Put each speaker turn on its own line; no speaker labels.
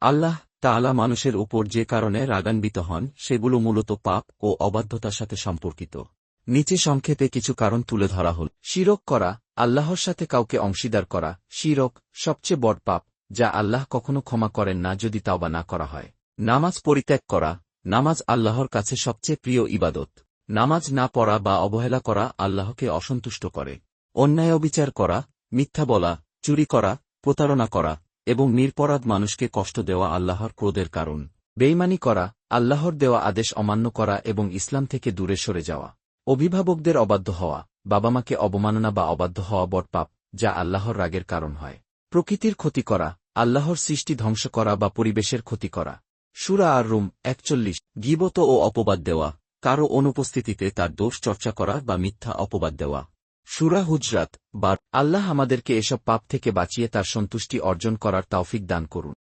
আল্লাহ তাআলা মানুষের উপর যে কারণে রাগান্বিত হন সেগুলো মূলত পাপ ও অবাধ্যতার সাথে সম্পর্কিত। নিচে সংক্ষেপে কিছু কারণ তুলে ধরা হল। শিরক করা, আল্লাহর সাথে কাউকে অংশীদার করা। শিরক সবচেয়ে বড় পাপ, যা আল্লাহ কখনো ক্ষমা করেন না যদি তাওবা না করা হয়। নামাজ পরিত্যাগ করা, নামাজ আল্লাহর কাছে সবচেয়ে প্রিয় ইবাদত। নামাজ না পড়া বা অবহেলা করা আল্লাহকে অসন্তুষ্ট করে। অন্যায় অবিচার করা, মিথ্যা বলা, চুরি করা, প্রতারণা করা এবং নিরপরাধ মানুষকে কষ্ট দেওয়া আল্লাহর ক্রোধের কারণ। বেইমানি করা, আল্লাহর দেওয়া আদেশ অমান্য করা এবং ইসলাম থেকে দূরে সরে যাওয়া। অভিভাবকদের অবাধ্য হওয়া, বাবা মাকে অবমাননা বা অবাধ্য হওয়া বড় পাপ, যা আল্লাহর রাগের কারণ হয়। প্রকৃতির ক্ষতি করা, আল্লাহর সৃষ্টি ধ্বংস করা বা পরিবেশের ক্ষতি করা। সূরা আর-রুম 41। গীবত ও অপবাদ দেওয়া, কারও অনুপস্থিতিতে তার দোষ চর্চা করা বা মিথ্যা অপবাদ দেওয়া। সূরা হুজরাত 12। আল্লাহ আমাদেরকে এসব পাপ থেকে বাঁচিয়ে তার সন্তুষ্টি অর্জন করার তৌফিক দান করুন।